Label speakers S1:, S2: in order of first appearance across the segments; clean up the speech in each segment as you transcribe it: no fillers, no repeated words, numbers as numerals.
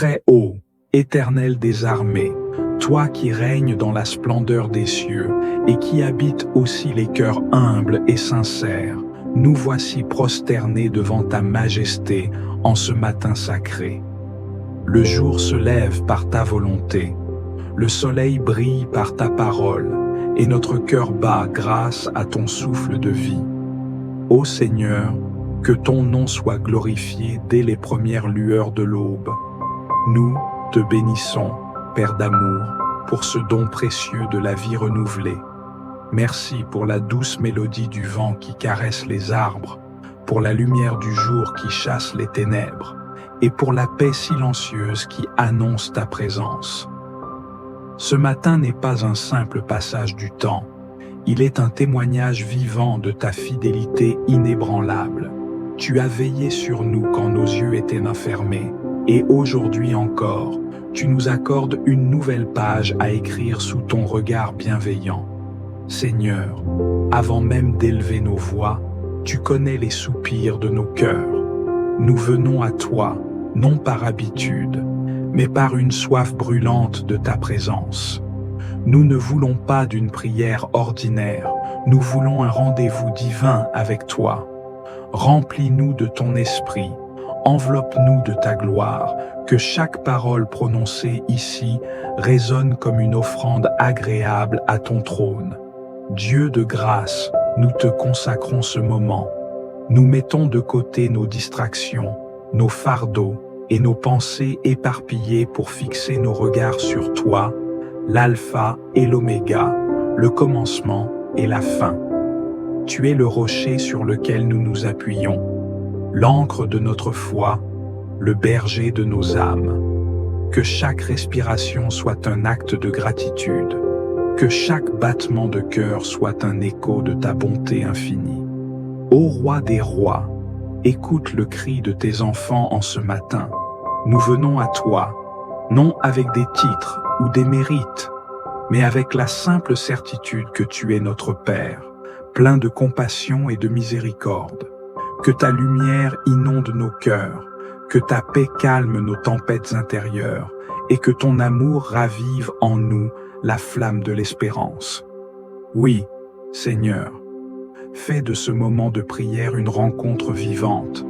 S1: Très haut, éternel des armées, toi qui règnes dans la splendeur des cieux et qui habites aussi les cœurs humbles et sincères, nous voici prosternés devant ta majesté en ce matin sacré. Le jour se lève par ta volonté, le soleil brille par ta parole, et notre cœur bat grâce à ton souffle de vie. Ô Seigneur, que ton nom soit glorifié dès les premières lueurs de l'aube. Nous te bénissons, Père d'amour, pour ce don précieux de la vie renouvelée. Merci pour la douce mélodie du vent qui caresse les arbres, pour la lumière du jour qui chasse les ténèbres, et pour la paix silencieuse qui annonce ta présence. Ce matin n'est pas un simple passage du temps, il est un témoignage vivant de ta fidélité inébranlable. Tu as veillé sur nous quand nos yeux étaient fermés, et aujourd'hui encore, tu nous accordes une nouvelle page à écrire sous ton regard bienveillant. Seigneur, avant même d'élever nos voix, tu connais les soupirs de nos cœurs. Nous venons à toi, non par habitude, mais par une soif brûlante de ta présence. Nous ne voulons pas d'une prière ordinaire, nous voulons un rendez-vous divin avec toi. Remplis-nous de ton esprit, enveloppe-nous de ta gloire, que chaque parole prononcée ici résonne comme une offrande agréable à ton trône. Dieu de grâce, nous te consacrons ce moment. Nous mettons de côté nos distractions, nos fardeaux et nos pensées éparpillées pour fixer nos regards sur toi, l'alpha et l'oméga, le commencement et la fin. Tu es le rocher sur lequel nous nous appuyons, l'ancre de notre foi, le berger de nos âmes. Que chaque respiration soit un acte de gratitude, que chaque battement de cœur soit un écho de ta bonté infinie. Ô roi des rois, écoute le cri de tes enfants en ce matin. Nous venons à toi, non avec des titres ou des mérites, mais avec la simple certitude que tu es notre Père, plein de compassion et de miséricorde. Que ta lumière inonde nos cœurs, que ta paix calme nos tempêtes intérieures, et que ton amour ravive en nous la flamme de l'espérance. Oui, Seigneur, fais de ce moment de prière une rencontre vivante,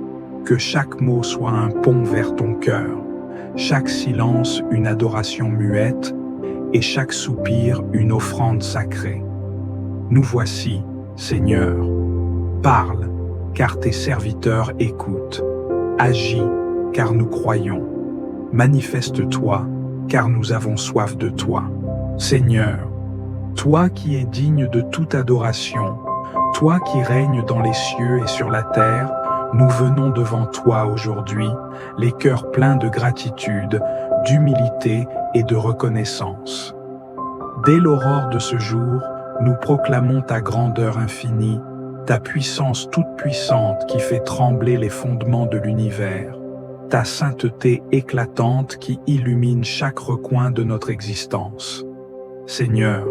S1: que chaque mot soit un pont vers ton cœur, chaque silence une adoration muette, et chaque soupir une offrande sacrée. Nous voici, Seigneur. Parle, car tes serviteurs écoutent. Agis, car nous croyons. Manifeste-toi, car nous avons soif de toi. Seigneur, toi qui es digne de toute adoration, toi qui règnes dans les cieux et sur la terre, nous venons devant toi aujourd'hui, les cœurs pleins de gratitude, d'humilité et de reconnaissance. Dès l'aurore de ce jour, nous proclamons ta grandeur infinie, ta puissance toute puissante qui fait trembler les fondements de l'univers, ta sainteté éclatante qui illumine chaque recoin de notre existence. Seigneur,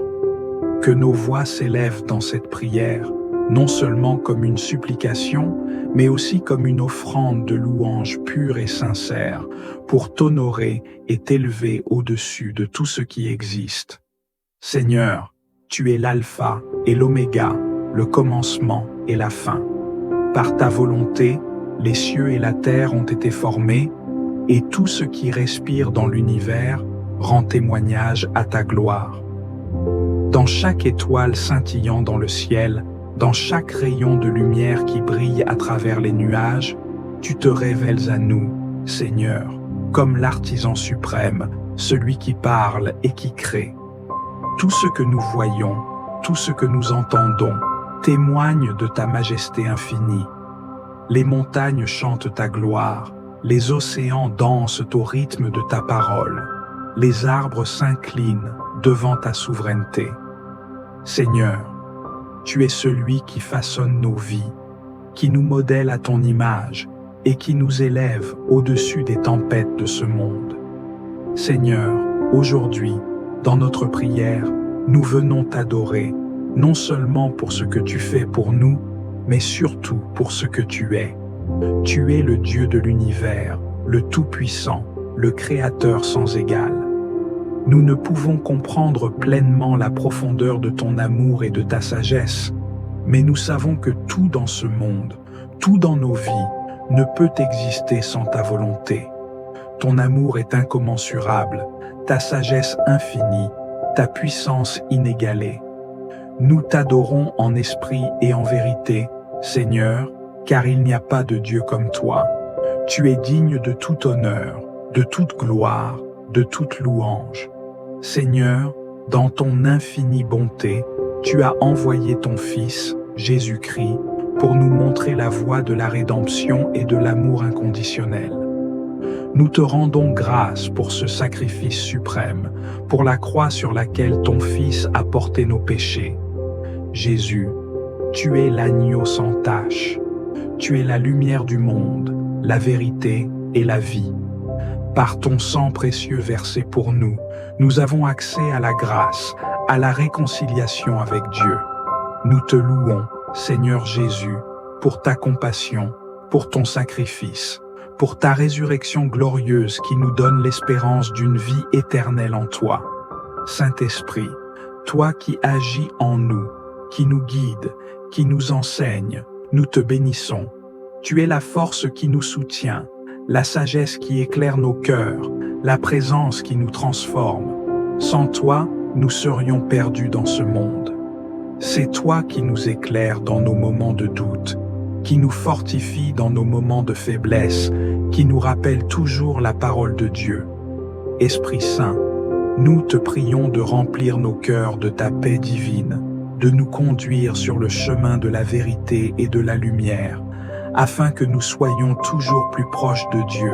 S1: que nos voix s'élèvent dans cette prière, non seulement comme une supplication, mais aussi comme une offrande de louange pure et sincère, pour t'honorer et t'élever au-dessus de tout ce qui existe. Seigneur, tu es l'alpha et l'oméga, le commencement et la fin. Par ta volonté, les cieux et la terre ont été formés, et tout ce qui respire dans l'univers rend témoignage à ta gloire. Dans chaque étoile scintillant dans le ciel, dans chaque rayon de lumière qui brille à travers les nuages, tu te révèles à nous, Seigneur, comme l'artisan suprême, celui qui parle et qui crée. Tout ce que nous voyons, tout ce que nous entendons, témoigne de ta majesté infinie. Les montagnes chantent ta gloire, les océans dansent au rythme de ta parole, les arbres s'inclinent devant ta souveraineté. Seigneur, tu es celui qui façonne nos vies, qui nous modèle à ton image et qui nous élève au-dessus des tempêtes de ce monde. Seigneur, aujourd'hui, dans notre prière, nous venons t'adorer, non seulement pour ce que tu fais pour nous, mais surtout pour ce que tu es. Tu es le Dieu de l'univers, le Tout-Puissant, le Créateur sans égal. Nous ne pouvons comprendre pleinement la profondeur de ton amour et de ta sagesse, mais nous savons que tout dans ce monde, tout dans nos vies, ne peut exister sans ta volonté. Ton amour est incommensurable, ta sagesse infinie, ta puissance inégalée. Nous t'adorons en esprit et en vérité, Seigneur, car il n'y a pas de Dieu comme toi. Tu es digne de tout honneur, de toute gloire, de toute louange. Seigneur, dans ton infinie bonté, tu as envoyé ton Fils, Jésus-Christ, pour nous montrer la voie de la rédemption et de l'amour inconditionnel. Nous te rendons grâce pour ce sacrifice suprême, pour la croix sur laquelle ton Fils a porté nos péchés. Jésus, tu es l'agneau sans tache. Tu es la lumière du monde, la vérité et la vie. Par ton sang précieux versé pour nous, nous avons accès à la grâce, à la réconciliation avec Dieu. Nous te louons, Seigneur Jésus, pour ta compassion, pour ton sacrifice, pour ta résurrection glorieuse qui nous donne l'espérance d'une vie éternelle en toi. Saint-Esprit, toi qui agis en nous, qui nous guide, qui nous enseigne, nous te bénissons. Tu es la force qui nous soutient, la sagesse qui éclaire nos cœurs, la présence qui nous transforme. Sans toi, nous serions perdus dans ce monde. C'est toi qui nous éclaires dans nos moments de doute, qui nous fortifie dans nos moments de faiblesse, qui nous rappelle toujours la parole de Dieu. Esprit Saint, nous te prions de remplir nos cœurs de ta paix divine, de nous conduire sur le chemin de la vérité et de la lumière, afin que nous soyons toujours plus proches de Dieu.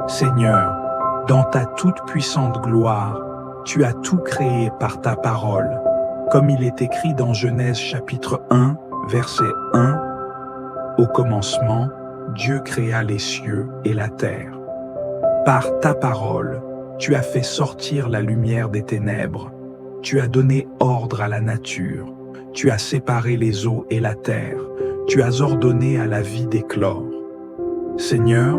S1: Seigneur, dans ta toute puissante gloire, tu as tout créé par ta parole, comme il est écrit dans Genèse chapitre 1, verset 1. Au commencement, Dieu créa les cieux et la terre. Par ta parole, tu as fait sortir la lumière des ténèbres. Tu as donné ordre à la nature. Tu as séparé les eaux et la terre. Tu as ordonné à la vie d'éclore. Seigneur,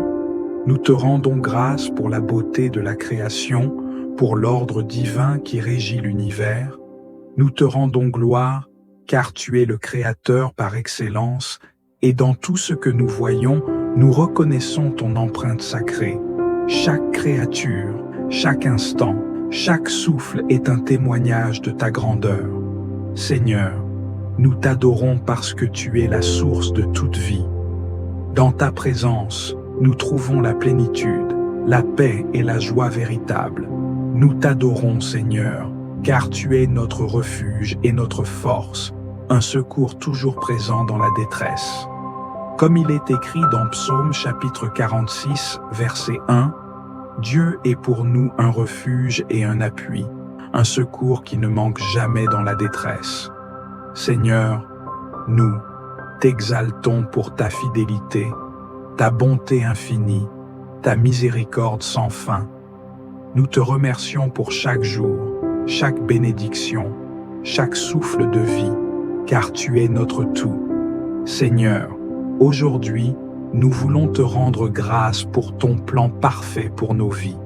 S1: nous te rendons grâce pour la beauté de la création, pour l'ordre divin qui régit l'univers. Nous te rendons gloire, car tu es le Créateur par excellence, et dans tout ce que nous voyons, nous reconnaissons ton empreinte sacrée. Chaque créature, chaque instant, chaque souffle est un témoignage de ta grandeur. Seigneur, nous t'adorons parce que tu es la source de toute vie. Dans ta présence, nous trouvons la plénitude, la paix et la joie véritable. Nous t'adorons, Seigneur, car tu es notre refuge et notre force, un secours toujours présent dans la détresse. Comme il est écrit dans Psaume chapitre 46, verset 1, « Dieu est pour nous un refuge et un appui, un secours qui ne manque jamais dans la détresse. » Seigneur, nous t'exaltons pour ta fidélité, ta bonté infinie, ta miséricorde sans fin. Nous te remercions pour chaque jour, chaque bénédiction, chaque souffle de vie, car tu es notre tout. Seigneur, aujourd'hui, nous voulons te rendre grâce pour ton plan parfait pour nos vies.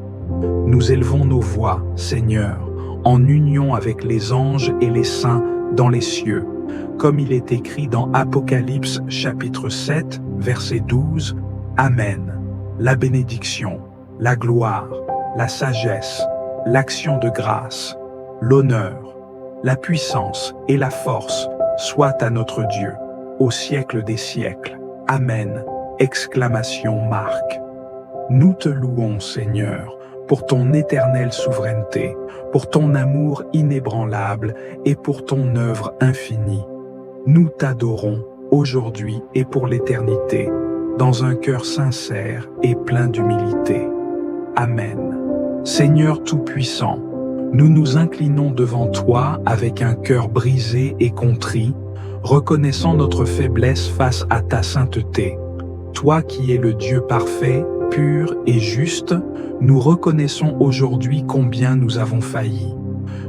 S1: Nous élevons nos voix, Seigneur, en union avec les anges et les saints dans les cieux, comme il est écrit dans Apocalypse chapitre 7, verset 12, Amen. La bénédiction, la gloire, la sagesse, l'action de grâce, l'honneur, la puissance et la force soient à notre Dieu, au siècle des siècles. Amen. Exclamation marque. Nous te louons, Seigneur, pour ton éternelle souveraineté, pour ton amour inébranlable et pour ton œuvre infinie. Nous t'adorons aujourd'hui et pour l'éternité, dans un cœur sincère et plein d'humilité. Amen. Seigneur Tout-Puissant, nous nous inclinons devant toi avec un cœur brisé et contrit, reconnaissant notre faiblesse face à ta sainteté. Toi qui es le Dieu parfait, pur et juste, nous reconnaissons aujourd'hui combien nous avons failli.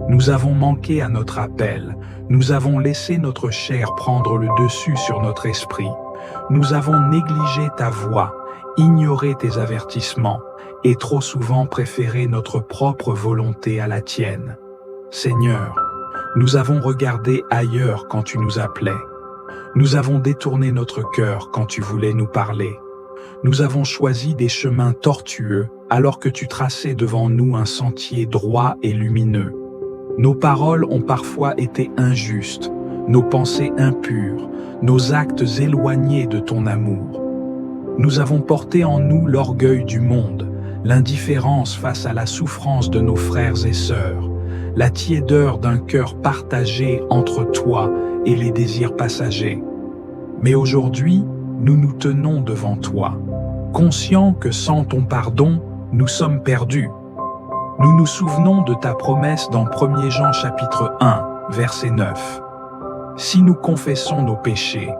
S1: Nous avons manqué à notre appel, nous avons laissé notre chair prendre le dessus sur notre esprit. Nous avons négligé ta voix, ignoré tes avertissements, et trop souvent préféré notre propre volonté à la tienne. Seigneur, nous avons regardé ailleurs quand tu nous appelais. Nous avons détourné notre cœur quand tu voulais nous parler. Nous avons choisi des chemins tortueux alors que tu traçais devant nous un sentier droit et lumineux. Nos paroles ont parfois été injustes, nos pensées impures, nos actes éloignés de ton amour. Nous avons porté en nous l'orgueil du monde, l'indifférence face à la souffrance de nos frères et sœurs, la tiédeur d'un cœur partagé entre toi et les désirs passagers. Mais aujourd'hui, nous nous tenons devant toi, conscients que sans ton pardon, nous sommes perdus. Nous nous souvenons de ta promesse dans 1 Jean chapitre 1, verset 9. Si nous confessons nos péchés,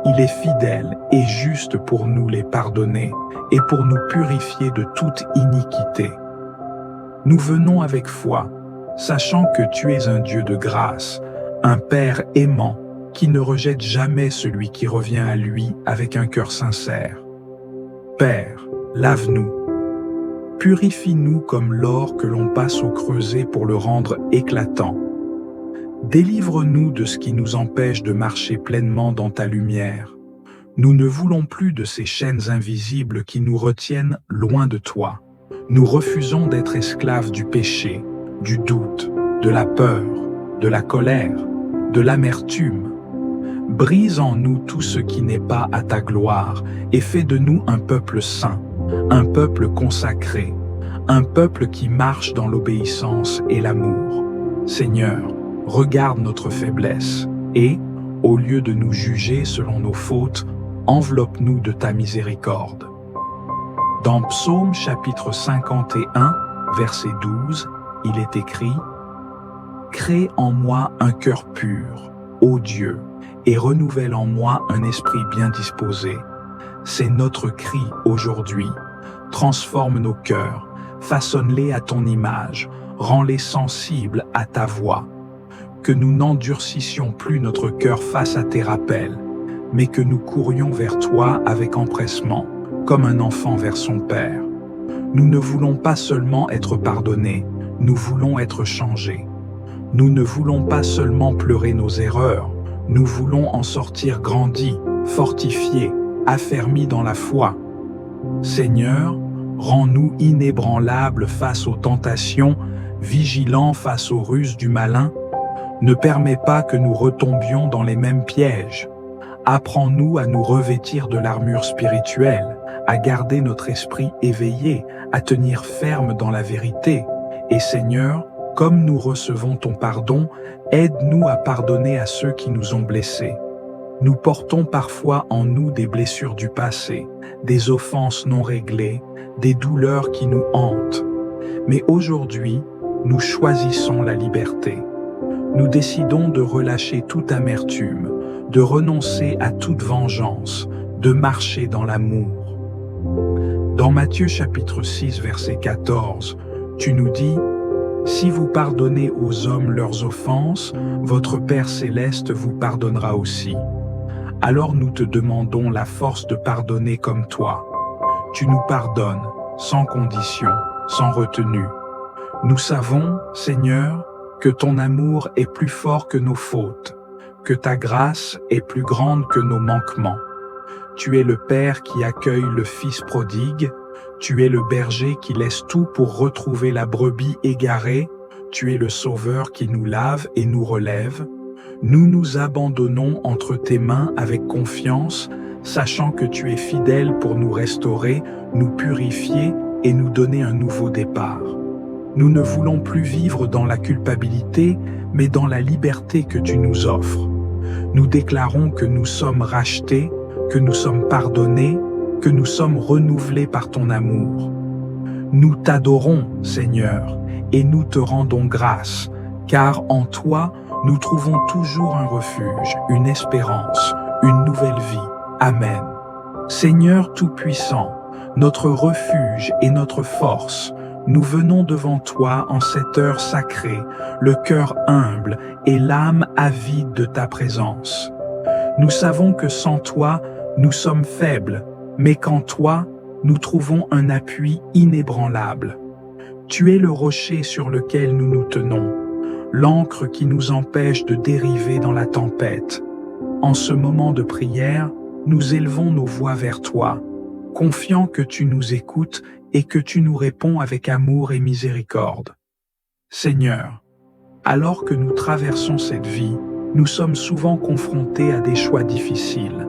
S1: il est fidèle et juste pour nous les pardonner et pour nous purifier de toute iniquité. Nous venons avec foi, sachant que tu es un Dieu de grâce, un Père aimant qui ne rejette jamais celui qui revient à lui avec un cœur sincère. Père, lave-nous. Purifie-nous comme l'or que l'on passe au creuset pour le rendre éclatant. Délivre-nous de ce qui nous empêche de marcher pleinement dans ta lumière. Nous ne voulons plus de ces chaînes invisibles qui nous retiennent loin de toi. Nous refusons d'être esclaves du péché, du doute, de la peur, de la colère, de l'amertume. Brise en nous tout ce qui n'est pas à ta gloire et fais de nous un peuple saint, un peuple consacré, un peuple qui marche dans l'obéissance et l'amour. Seigneur, regarde notre faiblesse et, au lieu de nous juger selon nos fautes, enveloppe-nous de ta miséricorde. Dans Psaume chapitre 51, verset 12, il est écrit « Crée en moi un cœur pur, ô Dieu, et renouvelle en moi un esprit bien disposé. » C'est notre cri aujourd'hui. Transforme nos cœurs, façonne-les à ton image, rends-les sensibles à ta voix. Que nous n'endurcissions plus notre cœur face à tes rappels, mais que nous courions vers toi avec empressement, comme un enfant vers son père. Nous ne voulons pas seulement être pardonnés, nous voulons être changés. Nous ne voulons pas seulement pleurer nos erreurs, nous voulons en sortir grandis, fortifiés, affermis dans la foi. Seigneur, rends-nous inébranlables face aux tentations, vigilants face aux ruses du malin. Ne permets pas que nous retombions dans les mêmes pièges. Apprends-nous à nous revêtir de l'armure spirituelle, à garder notre esprit éveillé, à tenir ferme dans la vérité. Et Seigneur, comme nous recevons ton pardon, aide-nous à pardonner à ceux qui nous ont blessés. Nous portons parfois en nous des blessures du passé, des offenses non réglées, des douleurs qui nous hantent. Mais aujourd'hui, nous choisissons la liberté. Nous décidons de relâcher toute amertume, de renoncer à toute vengeance, de marcher dans l'amour. Dans Matthieu chapitre 6, verset 14, tu nous dis « Si vous pardonnez aux hommes leurs offenses, votre Père céleste vous pardonnera aussi. » Alors nous te demandons la force de pardonner comme toi. Tu nous pardonnes, sans condition, sans retenue. Nous savons, Seigneur, que ton amour est plus fort que nos fautes, que ta grâce est plus grande que nos manquements. Tu es le Père qui accueille le Fils prodigue, tu es le berger qui laisse tout pour retrouver la brebis égarée, tu es le Sauveur qui nous lave et nous relève. Nous nous abandonnons entre tes mains avec confiance, sachant que tu es fidèle pour nous restaurer, nous purifier et nous donner un nouveau départ. Nous ne voulons plus vivre dans la culpabilité, mais dans la liberté que tu nous offres. Nous déclarons que nous sommes rachetés, que nous sommes pardonnés, que nous sommes renouvelés par ton amour. Nous t'adorons, Seigneur, et nous te rendons grâce, car en toi, nous trouvons toujours un refuge, une espérance, une nouvelle vie. Amen. Seigneur Tout-Puissant, notre refuge et notre force, nous venons devant toi en cette heure sacrée, le cœur humble et l'âme avide de ta présence. Nous savons que sans toi, nous sommes faibles, mais qu'en toi, nous trouvons un appui inébranlable. Tu es le rocher sur lequel nous nous tenons, l'ancre qui nous empêche de dériver dans la tempête. En ce moment de prière, nous élevons nos voix vers toi, confiants que tu nous écoutes et que tu nous réponds avec amour et miséricorde. Seigneur, alors que nous traversons cette vie, nous sommes souvent confrontés à des choix difficiles,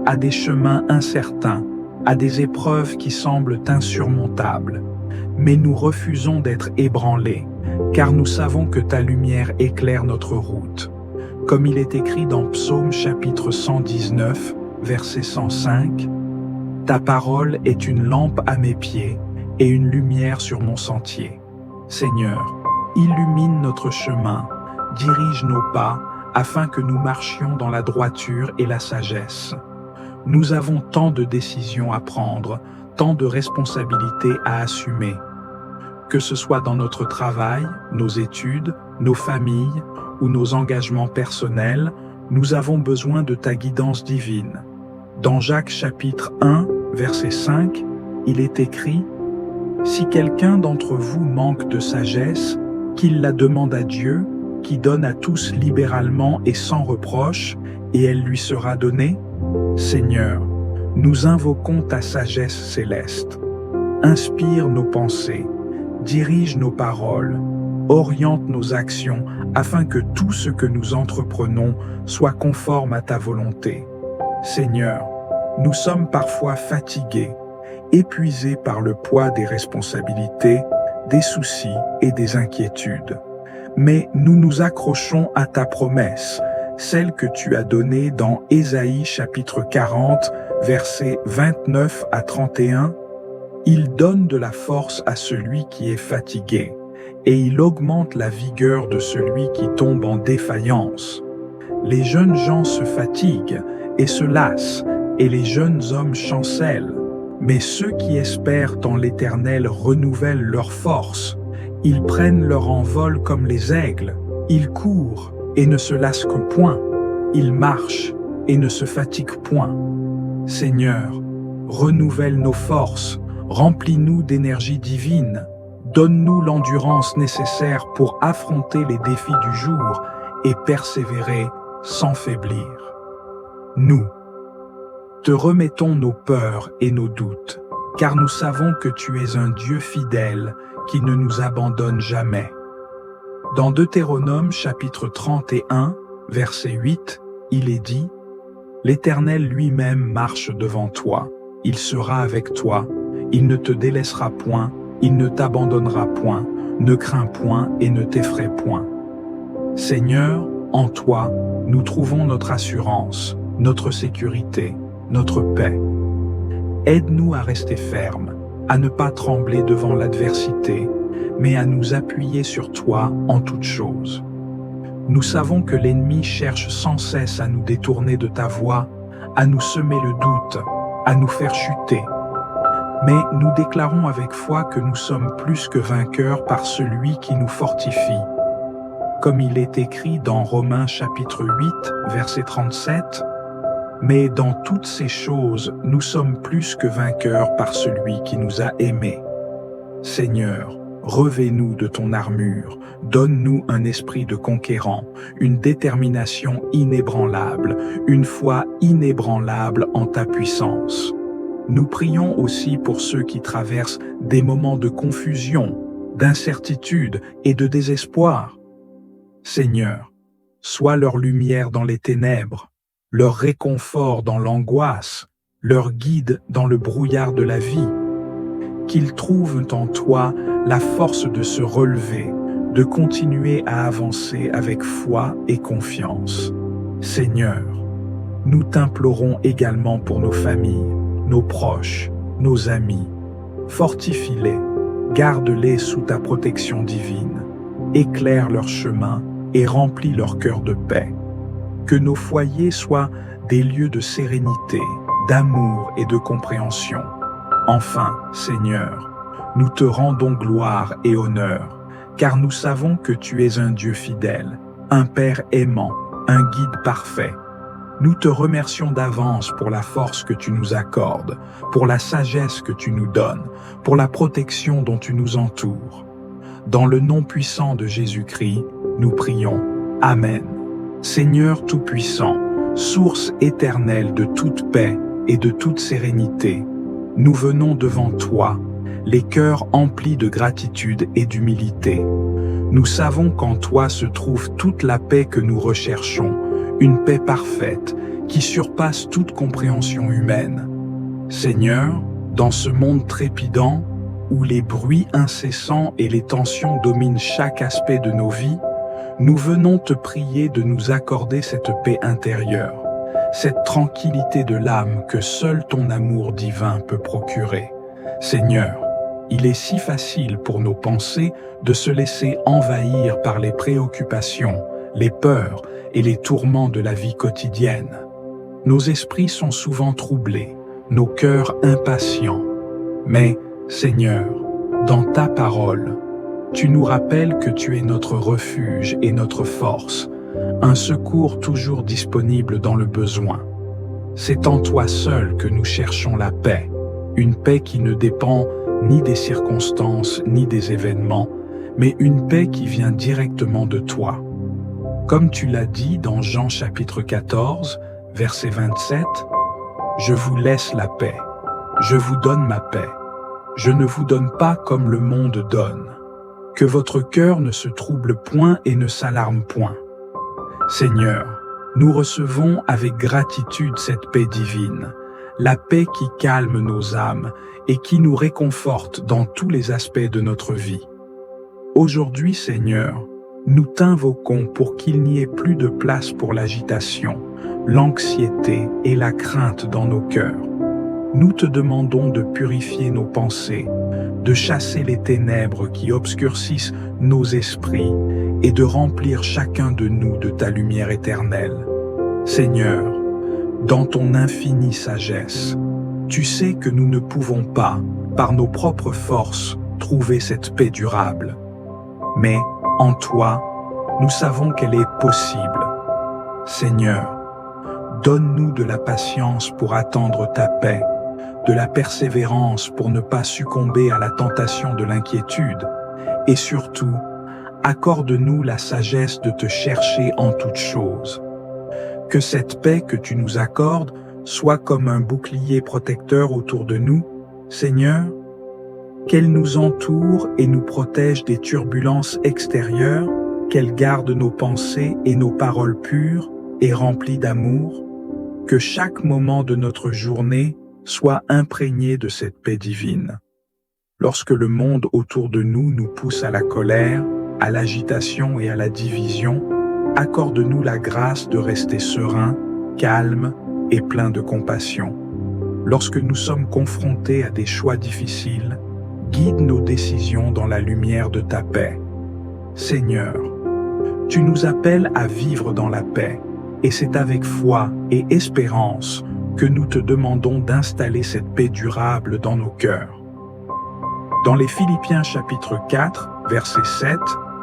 S1: à des chemins incertains, à des épreuves qui semblent insurmontables. Mais nous refusons d'être ébranlés, car nous savons que ta lumière éclaire notre route. Comme il est écrit dans Psaume chapitre 119, verset 105, « Ta parole est une lampe à mes pieds et une lumière sur mon sentier. » Seigneur, illumine notre chemin, dirige nos pas, afin que nous marchions dans la droiture et la sagesse. Nous avons tant de décisions à prendre, tant de responsabilités à assumer. Que ce soit dans notre travail, nos études, nos familles ou nos engagements personnels, nous avons besoin de ta guidance divine. Dans Jacques chapitre 1, verset 5, il est écrit « Si quelqu'un d'entre vous manque de sagesse, qu'il la demande à Dieu, qui donne à tous libéralement et sans reproche, et elle lui sera donnée. Seigneur, nous invoquons ta sagesse céleste. Inspire nos pensées, dirige nos paroles, oriente nos actions, afin que tout ce que nous entreprenons soit conforme à ta volonté. Seigneur, nous sommes parfois fatigués, épuisés par le poids des responsabilités, des soucis et des inquiétudes. Mais nous nous accrochons à ta promesse, celle que tu as donnée dans Ésaïe chapitre 40, versets 29 à 31. Il donne de la force à celui qui est fatigué, et il augmente la vigueur de celui qui tombe en défaillance. Les jeunes gens se fatiguent et se lassent, et les jeunes hommes chancellent. Mais ceux qui espèrent en l'Éternel renouvellent leur force. Ils prennent leur envol comme les aigles. Ils courent et ne se lassent que point. Ils marchent et ne se fatiguent point. Seigneur, renouvelle nos forces, remplis-nous d'énergie divine, donne-nous l'endurance nécessaire pour affronter les défis du jour et persévérer sans faiblir. Nous te remettons nos peurs et nos doutes, car nous savons que tu es un Dieu fidèle qui ne nous abandonne jamais. Dans Deutéronome chapitre 31, verset 8, il est dit « L'Éternel lui-même marche devant toi, il sera avec toi, il ne te délaissera point, il ne t'abandonnera point, ne crains point et ne t'effraie point. Seigneur, en toi, nous trouvons notre assurance, notre sécurité, notre paix. Aide-nous à rester fermes, à ne pas trembler devant l'adversité, mais à nous appuyer sur toi en toutes choses. Nous savons que l'ennemi cherche sans cesse à nous détourner de ta voie, à nous semer le doute, à nous faire chuter. Mais nous déclarons avec foi que nous sommes plus que vainqueurs par celui qui nous fortifie. Comme il est écrit dans Romains chapitre 8, verset 37, « Mais dans toutes ces choses, nous sommes plus que vainqueurs par celui qui nous a aimés. Seigneur, revêt-nous de ton armure, donne-nous un esprit de conquérant, une détermination inébranlable, une foi inébranlable en ta puissance. » Nous prions aussi pour ceux qui traversent des moments de confusion, d'incertitude et de désespoir. Seigneur, sois leur lumière dans les ténèbres, leur réconfort dans l'angoisse, leur guide dans le brouillard de la vie. Qu'ils trouvent en toi la force de se relever, de continuer à avancer avec foi et confiance. Seigneur, nous t'implorons également pour nos familles, nos proches, nos amis. Fortifie-les, garde-les sous ta protection divine, éclaire leur chemin et remplis leur cœur de paix. Que nos foyers soient des lieux de sérénité, d'amour et de compréhension. Enfin, Seigneur, nous te rendons gloire et honneur, car nous savons que tu es un Dieu fidèle, un Père aimant, un guide parfait. Nous te remercions d'avance pour la force que tu nous accordes, pour la sagesse que tu nous donnes, pour la protection dont tu nous entoures. Dans le nom puissant de Jésus-Christ, nous prions. Amen. Seigneur Tout-Puissant, source éternelle de toute paix et de toute sérénité, nous venons devant toi, les cœurs emplis de gratitude et d'humilité. Nous savons qu'en toi se trouve toute la paix que nous recherchons, une paix parfaite qui surpasse toute compréhension humaine. Seigneur, dans ce monde trépidant, où les bruits incessants et les tensions dominent chaque aspect de nos vies, nous venons te prier de nous accorder cette paix intérieure, cette tranquillité de l'âme que seul ton amour divin peut procurer. Seigneur, il est si facile pour nos pensées de se laisser envahir par les préoccupations, les peurs et les tourments de la vie quotidienne. Nos esprits sont souvent troublés, nos cœurs impatients. Mais, Seigneur, dans ta parole, tu nous rappelles que tu es notre refuge et notre force, un secours toujours disponible dans le besoin. C'est en toi seul que nous cherchons la paix, une paix qui ne dépend ni des circonstances ni des événements, mais une paix qui vient directement de toi. Comme tu l'as dit dans Jean chapitre 14, verset 27, « Je vous laisse la paix, je vous donne ma paix. Je ne vous donne pas comme le monde donne. Que votre cœur ne se trouble point et ne s'alarme point. » Seigneur, nous recevons avec gratitude cette paix divine, la paix qui calme nos âmes et qui nous réconforte dans tous les aspects de notre vie. Aujourd'hui, Seigneur, nous t'invoquons pour qu'il n'y ait plus de place pour l'agitation, l'anxiété et la crainte dans nos cœurs. Nous te demandons de purifier nos pensées, de chasser les ténèbres qui obscurcissent nos esprits et de remplir chacun de nous de ta lumière éternelle. Seigneur, dans ton infinie sagesse, tu sais que nous ne pouvons pas, par nos propres forces, trouver cette paix durable. Mais, en toi, nous savons qu'elle est possible. Seigneur, donne-nous de la patience pour attendre ta paix, de la persévérance pour ne pas succomber à la tentation de l'inquiétude, et surtout, accorde-nous la sagesse de te chercher en toutes choses. Que cette paix que tu nous accordes soit comme un bouclier protecteur autour de nous, Seigneur, qu'elle nous entoure et nous protège des turbulences extérieures, qu'elle garde nos pensées et nos paroles pures et remplies d'amour, que chaque moment de notre journée soit imprégné de cette paix divine. Lorsque le monde autour de nous nous pousse à la colère, à l'agitation et à la division, accorde-nous la grâce de rester serein, calme et plein de compassion. Lorsque nous sommes confrontés à des choix difficiles, guide nos décisions dans la lumière de ta paix. Seigneur, tu nous appelles à vivre dans la paix, et c'est avec foi et espérance que nous te demandons d'installer cette paix durable dans nos cœurs. Dans les Philippiens chapitre 4, verset 7,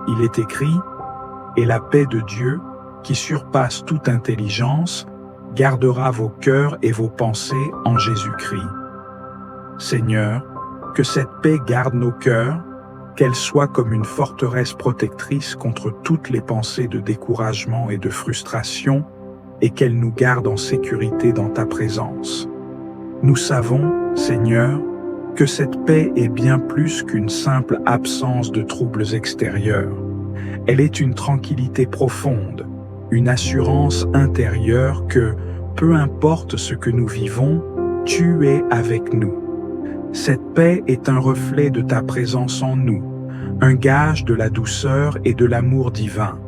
S1: il est écrit « Et la paix de Dieu, qui surpasse toute intelligence, gardera vos cœurs et vos pensées en Jésus-Christ. » Seigneur, que cette paix garde nos cœurs, qu'elle soit comme une forteresse protectrice contre toutes les pensées de découragement et de frustration, et qu'elle nous garde en sécurité dans ta présence. Nous savons, Seigneur, que cette paix est bien plus qu'une simple absence de troubles extérieurs. Elle est une tranquillité profonde, une assurance intérieure que, peu importe ce que nous vivons, tu es avec nous. Cette paix est un reflet de ta présence en nous, un gage de la douceur et de l'amour divin.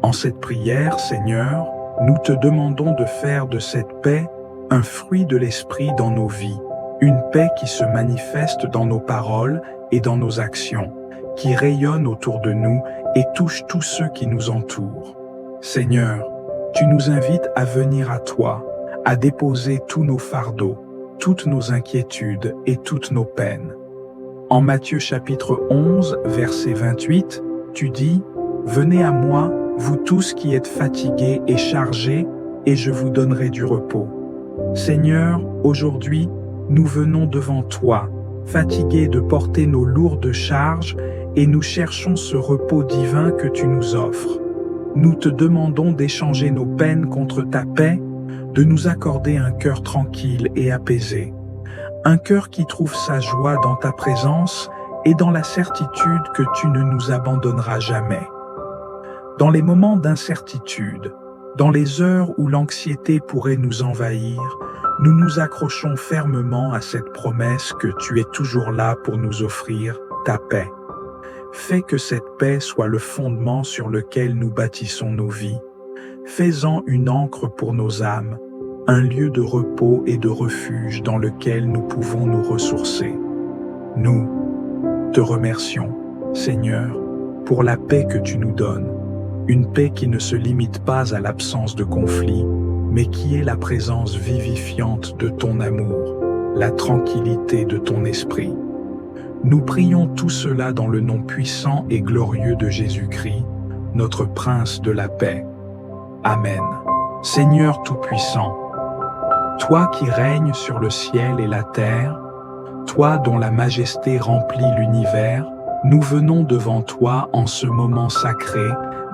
S1: En cette prière, Seigneur, nous te demandons de faire de cette paix un fruit de l'esprit dans nos vies, une paix qui se manifeste dans nos paroles et dans nos actions, qui rayonne autour de nous et touche tous ceux qui nous entourent. Seigneur, tu nous invites à venir à toi, à déposer tous nos fardeaux, toutes nos inquiétudes et toutes nos peines. En Matthieu chapitre 11, verset 28, tu dis « Venez à moi, vous tous qui êtes fatigués et chargés, et je vous donnerai du repos. Seigneur, aujourd'hui, nous venons devant toi, fatigués de porter nos lourdes charges, et nous cherchons ce repos divin que tu nous offres. Nous te demandons d'échanger nos peines contre ta paix, de nous accorder un cœur tranquille et apaisé. Un cœur qui trouve sa joie dans ta présence et dans la certitude que tu ne nous abandonneras jamais. Dans les moments d'incertitude, dans les heures où l'anxiété pourrait nous envahir, nous nous accrochons fermement à cette promesse que tu es toujours là pour nous offrir ta paix. Fais que cette paix soit le fondement sur lequel nous bâtissons nos vies. Fais-en une ancre pour nos âmes, un lieu de repos et de refuge dans lequel nous pouvons nous ressourcer. Nous te remercions, Seigneur, pour la paix que tu nous donnes, une paix qui ne se limite pas à l'absence de conflit, mais qui est la présence vivifiante de ton amour, la tranquillité de ton esprit. Nous prions tout cela dans le nom puissant et glorieux de Jésus-Christ, notre Prince de la paix. Amen. Seigneur Tout-Puissant, toi qui règnes sur le ciel et la terre, toi dont la majesté remplit l'univers, nous venons devant toi en ce moment sacré,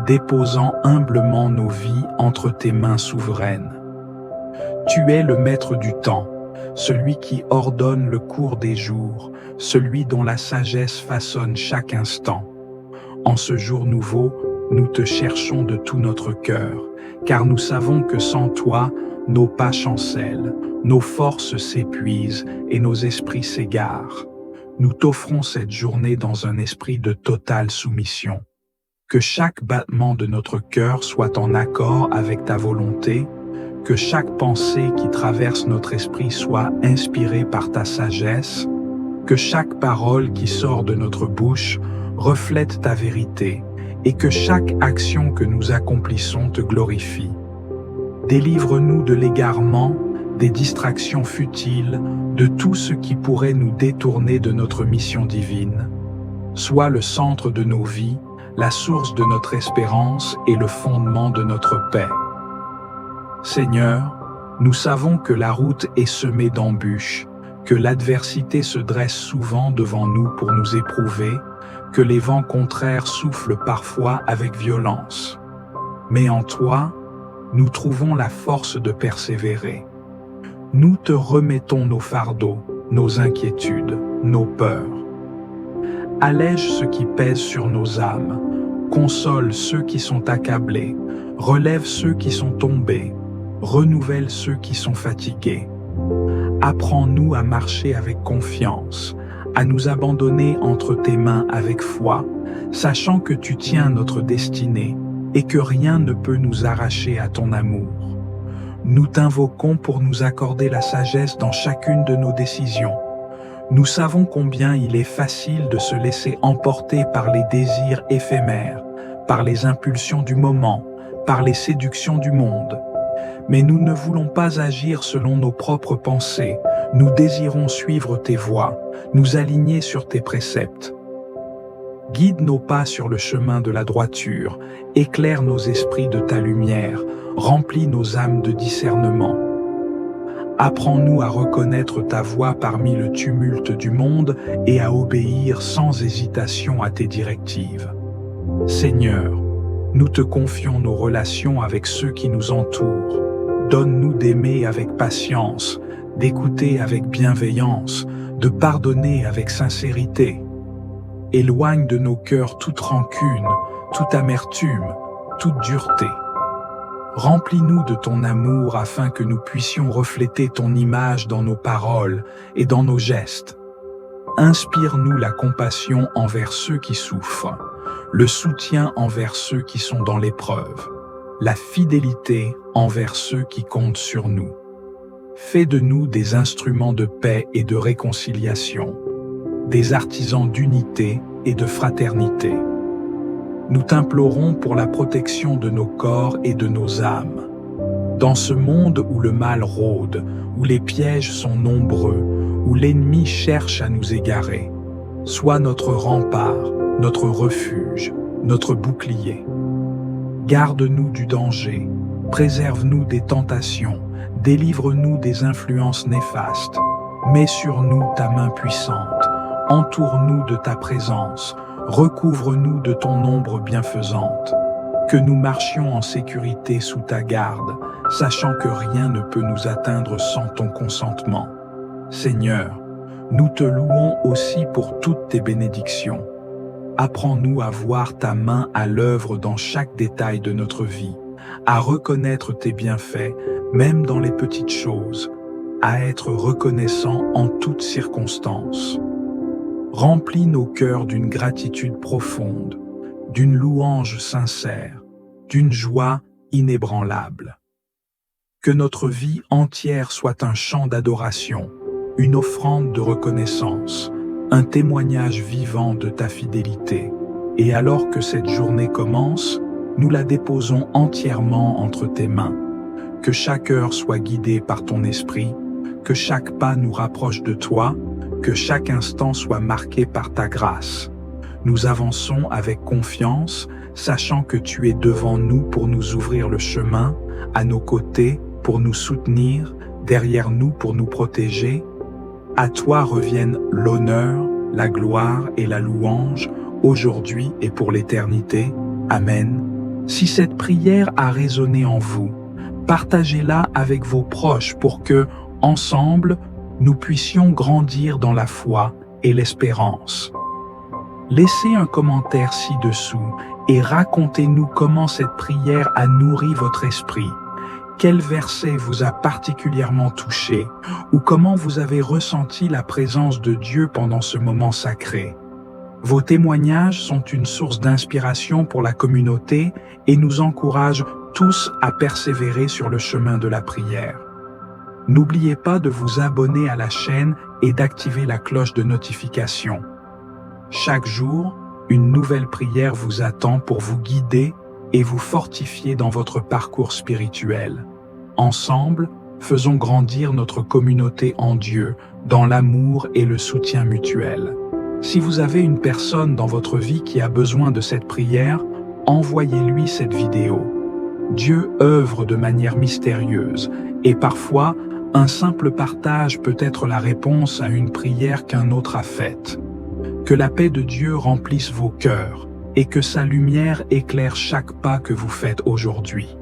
S1: déposant humblement nos vies entre tes mains souveraines. Tu es le maître du temps, celui qui ordonne le cours des jours, celui dont la sagesse façonne chaque instant. En ce jour nouveau, nous te cherchons de tout notre cœur, car nous savons que sans toi, nos pas chancellent, nos forces s'épuisent et nos esprits s'égarent. Nous t'offrons cette journée dans un esprit de totale soumission. Que chaque battement de notre cœur soit en accord avec ta volonté, que chaque pensée qui traverse notre esprit soit inspirée par ta sagesse, que chaque parole qui sort de notre bouche reflète ta vérité, et que chaque action que nous accomplissons te glorifie. Délivre-nous de l'égarement, des distractions futiles, de tout ce qui pourrait nous détourner de notre mission divine. Sois le centre de nos vies, la source de notre espérance et le fondement de notre paix. Seigneur, nous savons que la route est semée d'embûches, que l'adversité se dresse souvent devant nous pour nous éprouver, que les vents contraires soufflent parfois avec violence. Mais en toi, nous trouvons la force de persévérer. Nous te remettons nos fardeaux, nos inquiétudes, nos peurs. Allège ce qui pèse sur nos âmes, console ceux qui sont accablés, relève ceux qui sont tombés, renouvelle ceux qui sont fatigués. Apprends-nous à marcher avec confiance, à nous abandonner entre tes mains avec foi, sachant que tu tiens notre destinée et que rien ne peut nous arracher à ton amour. Nous t'invoquons pour nous accorder la sagesse dans chacune de nos décisions. Nous savons combien il est facile de se laisser emporter par les désirs éphémères, par les impulsions du moment, par les séductions du monde. Mais nous ne voulons pas agir selon nos propres pensées, nous désirons suivre tes voies, nous aligner sur tes préceptes. Guide nos pas sur le chemin de la droiture, éclaire nos esprits de ta lumière, remplis nos âmes de discernement. Apprends-nous à reconnaître ta voix parmi le tumulte du monde et à obéir sans hésitation à tes directives. Seigneur, nous te confions nos relations avec ceux qui nous entourent. Donne-nous d'aimer avec patience, d'écouter avec bienveillance, de pardonner avec sincérité. Éloigne de nos cœurs toute rancune, toute amertume, toute dureté. Remplis-nous de ton amour afin que nous puissions refléter ton image dans nos paroles et dans nos gestes. Inspire-nous la compassion envers ceux qui souffrent, le soutien envers ceux qui sont dans l'épreuve, la fidélité envers ceux qui comptent sur nous. Fais de nous des instruments de paix et de réconciliation, des artisans d'unité et de fraternité. Nous t'implorons pour la protection de nos corps et de nos âmes. Dans ce monde où le mal rôde, où les pièges sont nombreux, où l'ennemi cherche à nous égarer, sois notre rempart, notre refuge, notre bouclier. Garde-nous du danger, Préserve-nous des tentations, délivre-nous des influences néfastes. Mets sur nous ta main puissante, entoure-nous de ta présence, recouvre-nous de ton ombre bienfaisante. Que nous marchions en sécurité sous ta garde, sachant que rien ne peut nous atteindre sans ton consentement. Seigneur, nous te louons aussi pour toutes tes bénédictions. Apprends-nous à voir ta main à l'œuvre dans chaque détail de notre vie, à reconnaître tes bienfaits, même dans les petites choses, à être reconnaissant en toutes circonstances. Remplis nos cœurs d'une gratitude profonde, d'une louange sincère, d'une joie inébranlable. Que notre vie entière soit un chant d'adoration, une offrande de reconnaissance, un témoignage vivant de ta fidélité. Et alors que cette journée commence, nous la déposons entièrement entre tes mains. Que chaque heure soit guidée par ton esprit, que chaque pas nous rapproche de toi, que chaque instant soit marqué par ta grâce. Nous avançons avec confiance, sachant que tu es devant nous pour nous ouvrir le chemin, à nos côtés pour nous soutenir, derrière nous pour nous protéger. À toi reviennent l'honneur, la gloire et la louange, aujourd'hui et pour l'éternité. Amen. Si cette prière a résonné en vous, partagez-la avec vos proches pour que, ensemble, nous puissions grandir dans la foi et l'espérance. Laissez un commentaire ci-dessous et racontez-nous comment cette prière a nourri votre esprit. Quel verset vous a particulièrement touché ou comment vous avez ressenti la présence de Dieu pendant ce moment sacré. Vos témoignages sont une source d'inspiration pour la communauté et nous encouragent tous à persévérer sur le chemin de la prière. N'oubliez pas de vous abonner à la chaîne et d'activer la cloche de notification. Chaque jour, une nouvelle prière vous attend pour vous guider et vous fortifier dans votre parcours spirituel. Ensemble, faisons grandir notre communauté en Dieu, dans l'amour et le soutien mutuel. Si vous avez une personne dans votre vie qui a besoin de cette prière, envoyez-lui cette vidéo. Dieu œuvre de manière mystérieuse et parfois, un simple partage peut être la réponse à une prière qu'un autre a faite. Que la paix de Dieu remplisse vos cœurs et que sa lumière éclaire chaque pas que vous faites aujourd'hui.